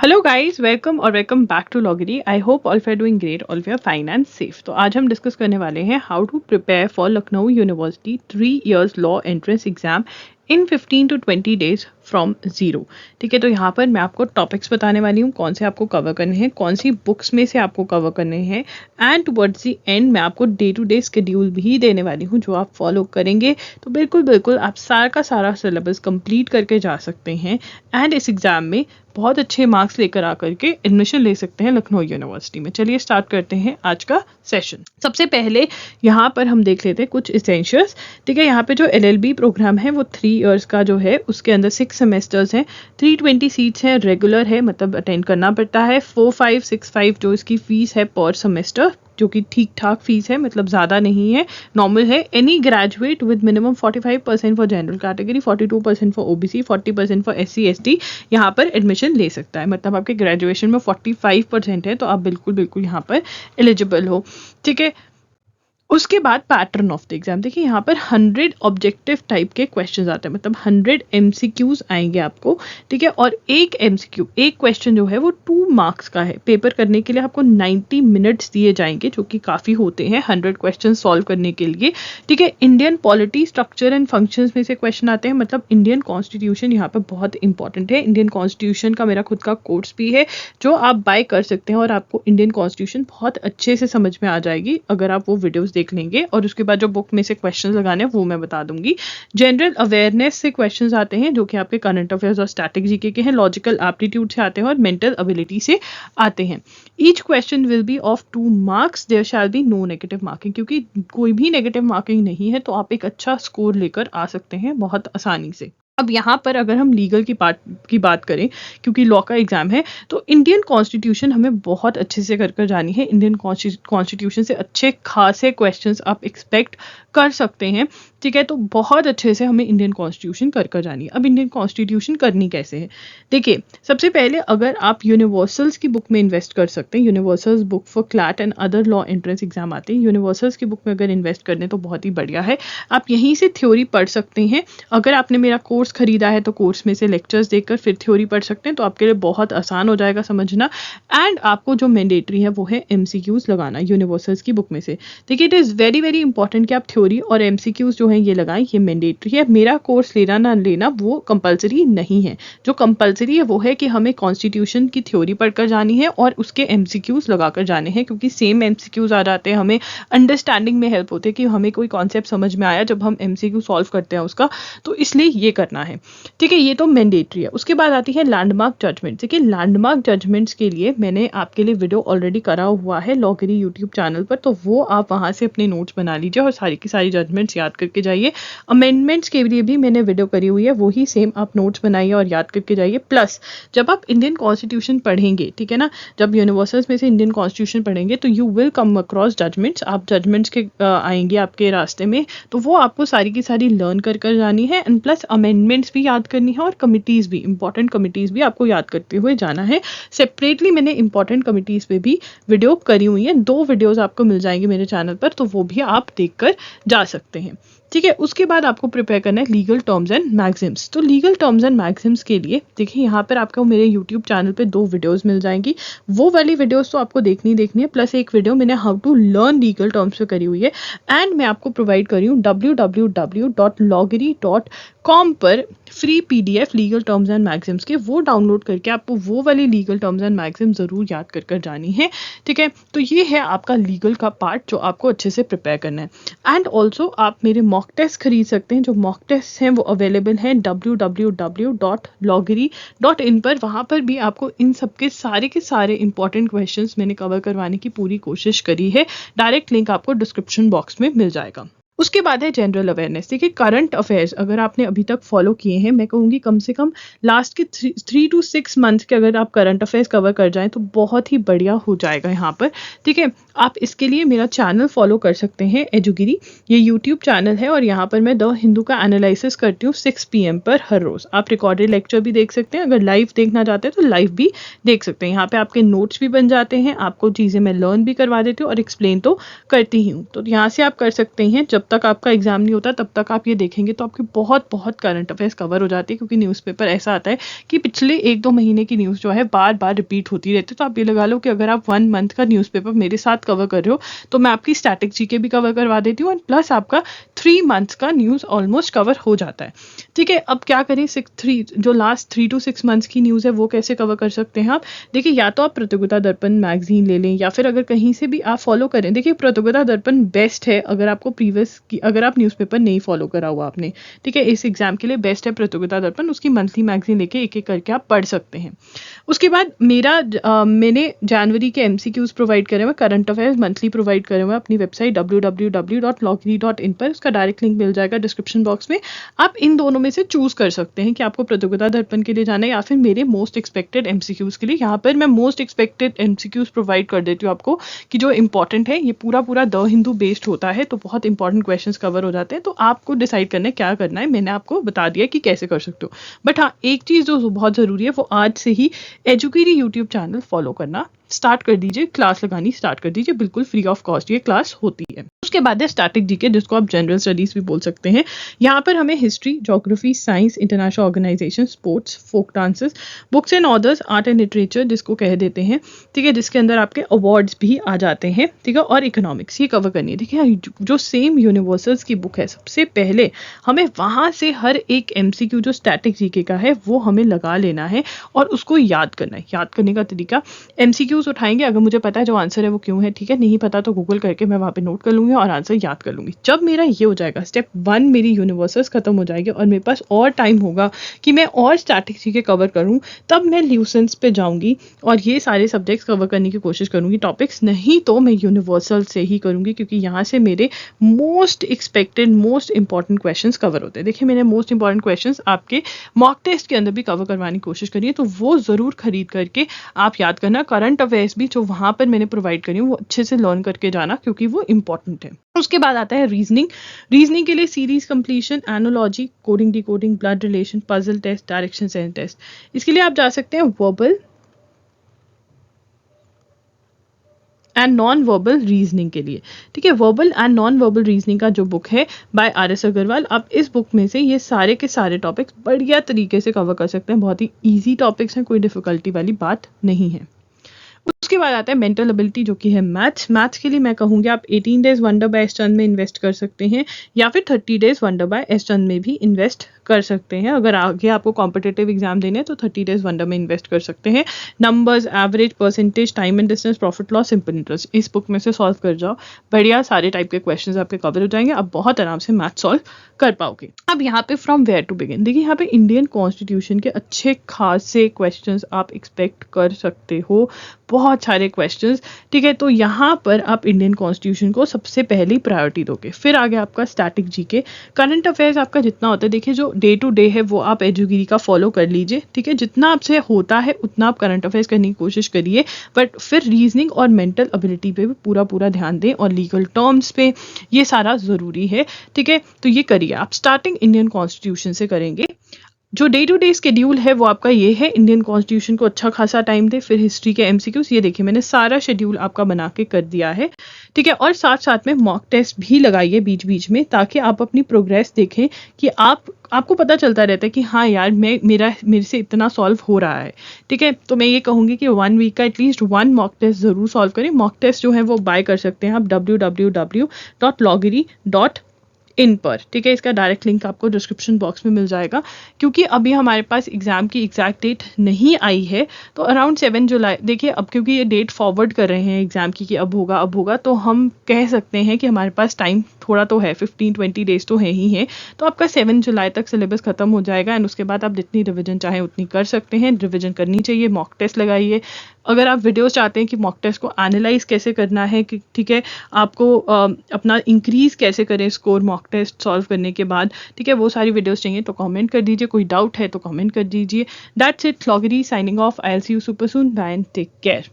Hello guys, welcome और welcome back to लॉगरी। I hope all are doing great, all are fine and safe. तो आज हम discuss करने वाले हैं how to prepare for Lucknow university 3 years law entrance exam in 15 to 20 days from zero. ठीक है, तो यहाँ पर मैं आपको टॉपिक्स बताने वाली हूँ, कौन से आपको कवर करने हैं, कौन सी बुक्स में से आपको कवर करने हैं, एंड टुवर्ड्स द एंड मैं आपको डे टू डे शेड्यूल भी देने वाली हूँ जो आप फॉलो करेंगे तो बिल्कुल बिल्कुल आप सारा का सारा सिलेबस कंप्लीट करके जा सकते हैं एंड इस एग्ज़ाम में बहुत अच्छे मार्क्स लेकर आकर के एडमिशन ले सकते हैं लखनऊ यूनिवर्सिटी में। चलिए स्टार्ट करते हैं आज का सेशन। सबसे पहले यहाँ पर हम देख लेते हैं कुछ इसेंशियल्स। ठीक है, यहाँ पे जो LLB प्रोग्राम है वो 3 इयर्स का जो है, उसके अंदर 6 सेमेस्टर्स हैं, 320 सीट्स हैं, रेगुलर है मतलब अटेंड करना पड़ता है, 4565 जो इसकी फीस है पर सेमेस्टर, जो कि ठीक ठाक फीस है, मतलब ज़्यादा नहीं है, नॉर्मल है। Any graduate with minimum 45% for general category, 42% for OBC, 40% for SC ST यहाँ पर एडमिशन ले सकता है। मतलब आपके ग्रेजुएशन में 45% है तो आप बिल्कुल बिल्कुल यहाँ पर एलिजिबल हो। ठीक है, उसके बाद पैटर्न ऑफ द एग्जाम देखिए, यहाँ पर 100 ऑब्जेक्टिव टाइप के क्वेश्चंस आते हैं, मतलब 100 MCQs आएंगे आपको। ठीक है, और एक MCQ, एक क्वेश्चन जो है वो 2 मार्क्स का है। पेपर करने के लिए आपको 90 मिनट्स दिए जाएंगे, जो कि काफ़ी होते हैं 100 क्वेश्चन सॉल्व करने के लिए। ठीक है, Indian polity, structure and functions में से क्वेश्चन आते हैं, मतलब इंडियन कॉन्स्टिट्यूशन यहाँ पर बहुत इंपॉर्टेंट है। इंडियन कॉन्स्टिट्यूशन का मेरा खुद का कोर्स भी है जो आप बाय कर सकते हैं और आपको इंडियन कॉन्स्टिट्यूशन बहुत अच्छे से समझ में आ जाएगी अगर आप वो वीडियोस देख लेंगे। और उसके बाद जो बुक में से क्वेश्चंस लगाने हैं वो मैं बता दूंगी। जनरल अवेयरनेस से क्वेश्चंस आते हैं जो कि आपके करंट अफेयर्स और स्टैटिक जीके के हैं। लॉजिकल एप्टीट्यूड से आते हैं और मेंटल एबिलिटी से आते हैं। Each question will be of 2 marks, there shall be no negative marking, क्योंकि कोई भी नेगेटिव मार्किंग नहीं है तो आप एक अच्छा स्कोर लेकर आ सकते हैं बहुत आसानी से। अब यहाँ पर अगर हम लीगल की बात करें, क्योंकि लॉ का एग्जाम है, तो इंडियन कॉन्स्टिट्यूशन हमें बहुत अच्छे से कर जानी है। इंडियन कॉन्स्टिट्यूशन से अच्छे खासे क्वेश्चंस आप एक्सपेक्ट कर सकते हैं। ठीक है, तो बहुत अच्छे से हमें इंडियन कॉन्स्टिट्यूशन कर जानी है। अब इंडियन कॉन्स्टिट्यूशन करनी कैसे है, देखिए सबसे पहले अगर आप यूनिवर्सल्स की बुक में इन्वेस्ट कर सकते हैं, universals book for CLAT and other law entrance exam आते हैं, यूनिवर्सल्स की बुक में अगर इन्वेस्ट कर दें तो बहुत ही बढ़िया है। आप यहीं से थ्योरी पढ़ सकते हैं। अगर आपने मेरा कोर्स खरीदा है तो कोर्स में से लेक्चर्स देखकर फिर थ्योरी पढ़ सकते हैं, तो आपके लिए बहुत आसान हो जाएगा समझना। एंड आपको जो मैंडेटरी है वो है MCQs लगाना यूनिवर्सल्स की बुक में से। देखिए, it is very very important कि आप थ्योरी और MCQs जो है ये लगाएं, ये मैंडेटरी है। मेरा कोर्स लेना ना लेना वो कंपलसरी नहीं है। जो कंपलसरी है वो है कि हमें कॉन्स्टिट्यूशन की थ्योरी पढ़कर जानी है और उसके MCQs लगाकर जाने हैं, क्योंकि सेम MCQs आ जाते हैं, हमें अंडरस्टैंडिंग में हेल्प होती है कि हमें कोई कॉन्सेप्ट समझ में आया जब हम MCQ सॉल्व करते हैं उसका, तो इसलिए ये करना है। ठीक है, ये तो मैंडेटरी है। उसके बाद आती है लैंडमार्क जजमेंट। देखिए, लैंडमार्क जजमेंट्स के लिए मैंने आपके लिए वीडियो ऑलरेडी करा हुआ है लॉगरी यूट्यूब चैनल पर, तो वो आप वहाँ से अपने नोट्स बना लीजिए और सारी की सारी जजमेंट्स याद करके जाइए। अमेंडमेंट्स के लिए भी मैंने वीडियो करी हुई है, वही सेम आप नोट्स बनाइए और याद करके जाइए। प्लस जब आप इंडियन कॉन्स्टिट्यूशन पढ़ेंगे, ठीक है ना, जब यूनिवर्सल्स में से इंडियन कॉन्स्टिट्यूशन पढ़ेंगे तो you will come across judgements. आप जजमेंट्स के आएंगे आपके रास्ते में, तो वो आपको सारी की सारी लर्न कर जानी है। एंड प्लस अमेंडमेंट्स भी याद करनी है और कमिटीज़ भी, इंपॉर्टेंट कमिटीज़ भी आपको याद करते हुए जाना है। सेपरेटली मैंने इंपॉर्टेंट कमिटीज़ पे भी वीडियो करी हुई है, 2 वीडियोज़ आपको मिल जाएंगे मेरे चैनल पर, तो वो भी आप देखकर जा सकते हैं। ठीक है, उसके बाद आपको प्रिपेयर करना है लीगल टर्म्स एंड मैक्सिम्स। तो लीगल टर्म्स एंड मैक्सिम्स के लिए देखिए, यहाँ पर आपको मेरे यूट्यूब चैनल पे 2 वीडियोस मिल जाएंगी। वो वाली वीडियोस तो आपको देखनी है, प्लस एक वीडियो मैंने how to learn legal terms पे करी हुई है। एंड मैं आपको प्रोवाइड करी हूँ www.loggery.com पर free PDF legal terms and Maxim's के, वो डाउनलोड करके आपको वो वाली लीगल टर्म्स एंड मैक्सिम्स ज़रूर याद कर जानी है। ठीक है, तो ये है आपका लीगल का पार्ट जो आपको अच्छे से प्रिपेयर करना है। एंड ऑल्सो आप मेरे मॉक टेस्ट खरीद सकते हैं। जो मॉक टेस्ट हैं वो अवेलेबल हैं www.loggery.in पर। वहाँ पर भी आपको इन सब के सारे इंपॉर्टेंट क्वेश्चंस मैंने कवर करवाने की पूरी कोशिश करी है। डायरेक्ट लिंक आपको डिस्क्रिप्शन बॉक्स में मिल जाएगा। उसके बाद है जनरल अवेयरनेस। देखिए, करंट अफेयर्स अगर आपने अभी तक फॉलो किए हैं, मैं कहूँगी कम से कम लास्ट के 3 to 6 मंथ्स के अगर आप करंट अफेयर्स कवर कर जाएं तो बहुत ही बढ़िया हो जाएगा यहाँ पर। ठीक है, आप इसके लिए मेरा चैनल फॉलो कर सकते हैं, एजुगिरी, ये यूट्यूब चैनल है और यहाँ पर मैं द हिंदू का एनालिसिस करती हूँ 6 PM पर हर रोज़। आप रिकॉर्डेड लेक्चर भी देख सकते हैं, अगर लाइव देखना चाहते हैं तो लाइव भी देख सकते हैं। यहाँ पे आपके नोट्स भी बन जाते हैं, आपको चीज़ें मैं लर्न भी करवा देती हूँ और एक्सप्लेन तो करती ही हूँ। तो यहाँ से आप कर सकते हैं, जब जब तक आपका एग्जाम नहीं होता तब तक आप ये देखेंगे तो आपके बहुत बहुत करंट अफेयर्स कवर हो जाती है, क्योंकि न्यूज़पेपर ऐसा आता है कि पिछले 1-2 महीने की न्यूज़ जो है बार बार रिपीट होती रहती है। तो आप ये लगा लो कि अगर आप 1 मंथ का न्यूज़पेपर मेरे साथ कवर कर रहे हो तो मैं आपकी स्टैटिक जीके भी कवर करवा देती हूँ, एंड प्लस आपका 3 मंथ्स का न्यूज़ ऑलमोस्ट कवर हो जाता है। ठीक है, अब क्या करें, जो लास्ट 3 to 6 मंथ्स की न्यूज़ है वो कैसे कवर कर सकते हैं आप? देखिए, या तो आप प्रतियोगिता दर्पण मैगजीन ले लें, या फिर अगर कहीं से भी आप फॉलो करें। देखिए, प्रतियोगिता दर्पण बेस्ट है अगर आपको अगर आप न्यूज़पेपर नहीं फॉलो करा हुआ आपने। ठीक है, इस एग्जाम के लिए बेस्ट है प्रतियोगिता दर्पण, उसकी मंथली मैगजीन लेके एक एक करके आप पढ़ सकते हैं। उसके बाद मैंने जनवरी के एमसीक्यूज प्रोवाइड करे हुए, करंट अफेयर्स मंथली प्रोवाइड करे हुए अपनी वेबसाइट www.logri.in पर, उसका डायरेक्ट लिंक मिल जाएगा डिस्क्रिप्शन बॉक्स में। आप इन दोनों में से चूज कर सकते हैं कि आपको प्रतियोगिता दर्पण के लिए जाना है या फिर मेरे मोस्ट एक्सपेक्टेड एमसीक्यूज के लिए। यहाँ पर मैं मोस्ट एक्सपेक्टेड एमसीक्यूज प्रोवाइड कर देती हूँ आपको कि जो इंपॉर्टेंट है, ये पूरा द हिंदू बेस्ड होता है, तो बहुत इंपॉर्टेंट क्वेश्चंस कवर हो जाते हैं। तो आपको डिसाइड करना है क्या करना है, मैंने आपको बता दिया कि कैसे कर सकते हो। बट हाँ, एक चीज़ जो बहुत ज़रूरी है वो आज से ही एजुकेरी यूट्यूब चैनल फॉलो करना स्टार्ट कर दीजिए, क्लास लगानी स्टार्ट कर दीजिए, बिल्कुल फ्री ऑफ कॉस्ट ये क्लास होती है। उसके बाद है स्टैटिक जीके, जिसको आप जनरल स्टडीज भी बोल सकते हैं। यहाँ पर हमें history, geography, science, international organisation, sports, folk dances, books and authors, art and literature जिसको कह देते हैं, ठीक है, जिसके अंदर आपके अवार्ड्स भी आ जाते हैं, ठीक है, और इकोनॉमिक्स ये कवर करनी है। देखिए, जो सेम यूनिवर्सल्स की बुक है, सबसे पहले हमें वहाँ से हर एक एमसीक्यू जो स्टैटिक जीके का है वो हमें लगा लेना है और उसको याद करना है। याद करने का तरीका, एमसीक्यूज उठाएंगे, अगर मुझे पता है जो आंसर है वो क्यों है, ठीक है, नहीं पता तो गूगल करके मैं वहाँ पे नोट कर लूँगी और आंसर याद कर लूँगी। जब मेरा ये हो जाएगा, स्टेप 1 मेरी यूनिवर्सल्स खत्म हो जाएगी और मेरे पास और टाइम होगा कि मैं और स्टैटिक जीके कवर करूँ, तब मैं ल्यूसेंस पे जाऊँगी और ये सारे सब्जेक्ट्स कवर करने की कोशिश करूँगी टॉपिक्स। नहीं तो मैं यूनिवर्सल से ही करूँगी, क्योंकि यहाँ से मेरे most expected most important questions cover होते हैं। देखिए, मैंने मोस्ट इंपॉर्टेंट क्वेश्चंस आपके मॉक टेस्ट के अंदर भी कवर करवाने की कोशिश करी है, तो वो ज़रूर खरीद करके आप याद करना। करंट अफेयर्स भी जो वहाँ पर मैंने प्रोवाइड करी हूँ वो अच्छे से लर्न करके जाना, क्योंकि वो इंपॉर्टेंट है। उसके बाद आता है रीजनिंग के लिए series completion, analogy, coding decoding, blood relation, puzzle test, direction sense test. इसके लिए आप जा सकते हैं verbal and non verbal reasoning के लिए। ठीक है, verbal and non verbal reasoning का जो बुक है बाय RS अग्रवाल, आप इस बुक में से ये सारे के सारे टॉपिक्स बढ़िया तरीके से कवर कर सकते हैं। बहुत ही ईजी टॉपिक्स हैं, कोई डिफिकल्टी वाली बात नहीं है। उसके बाद आता है मेंटल एबिलिटी, जो कि है मैथ्स के लिए मैं कहूँगी आप 18 डेज वंडर बाय एस चंद में इन्वेस्ट कर सकते हैं, या फिर 30 डेज वंडर बाय एस चंद में भी इन्वेस्ट कर सकते हैं। अगर आगे आपको कॉम्पिटेटिव एग्जाम देने हैं तो 30 डेज वंडर में इन्वेस्ट कर सकते हैं। Numbers, average, percentage, time and distance, profit loss, simple interest, इस बुक में से सॉल्व कर जाओ, बढ़िया सारे टाइप के क्वेश्चंस आपके कवर हो जाएंगे, आप बहुत आराम से मैथ सॉल्व कर पाओगे। अब यहाँ पे फ्रॉम वेयर टू बिगिन, देखिए यहाँ पे इंडियन कॉन्स्टिट्यूशन के अच्छे खासे क्वेश्चंस आप एक्सपेक्ट कर सकते हो, बहुत सारे क्वेश्चंस। ठीक है, तो यहाँ पर आप इंडियन कॉन्स्टिट्यूशन को सबसे पहली प्रायोरिटी दोगे, फिर आगे आपका स्टैटिक जीके, करंट अफेयर्स आपका जितना होता है, देखिए जो डे टू डे है वो आप एजुगिरी का फॉलो कर लीजिए। ठीक है, जितना आपसे होता है उतना आप करंट अफेयर्स करने की कोशिश करिए, बट फिर रीजनिंग और मेंटल एबिलिटी पे भी पूरा ध्यान दें, और लीगल टर्म्स पे, ये सारा ज़रूरी है। ठीक है, तो ये करिए आप। स्टार्टिंग इंडियन कॉन्स्टिट्यूशन से करेंगे। जो डे टू डे स्केड्यूल है वो आपका ये है, इंडियन कॉन्स्टिट्यूशन को अच्छा खासा टाइम दे, फिर हिस्ट्री के एमसीक्यूज, ये देखिए मैंने सारा शेड्यूल आपका बना के कर दिया है। ठीक है, और साथ साथ में मॉक टेस्ट भी लगाइए बीच बीच में, ताकि आप अपनी प्रोग्रेस देखें कि आपको पता चलता रहता है कि हाँ यार मेरे से इतना सॉल्व हो रहा है। ठीक है, तो मैं ये कहूँगी कि 1 वीक का एटलीस्ट 1 मॉक टेस्ट ज़रूर सॉल्व करें। मॉक टेस्ट जो है वो बाय कर सकते हैं आप www.logri.in पर। ठीक है, इसका डायरेक्ट लिंक आपको डिस्क्रिप्शन बॉक्स में मिल जाएगा। क्योंकि अभी हमारे पास एग्जाम की एग्जैक्ट डेट नहीं आई है, तो अराउंड 7 जुलाई, देखिए अब क्योंकि ये डेट फॉरवर्ड कर रहे हैं एग्जाम की कि अब होगा, तो हम कह सकते हैं कि हमारे पास टाइम थोड़ा तो है, 15-20 डेज तो है ही है। तो आपका 7 जुलाई तक सिलेबस खत्म हो जाएगा, एंड उसके बाद आप जितनी रिविजन चाहें उतनी कर सकते हैं। रिविजन करनी चाहिए, मॉक टेस्ट लगाइए। अगर आप वीडियोस चाहते हैं कि मॉक टेस्ट को एनालाइज कैसे करना है, कि ठीक है आपको अपना इंक्रीज कैसे करें स्कोर मॉक टेस्ट सॉल्व करने के बाद, ठीक है, वो सारी वीडियोस चाहिए तो कमेंट कर दीजिए, कोई डाउट है तो कमेंट कर दीजिए। दैट्स इट, लॉगरी signing off. I will see you super soon, bye and take care.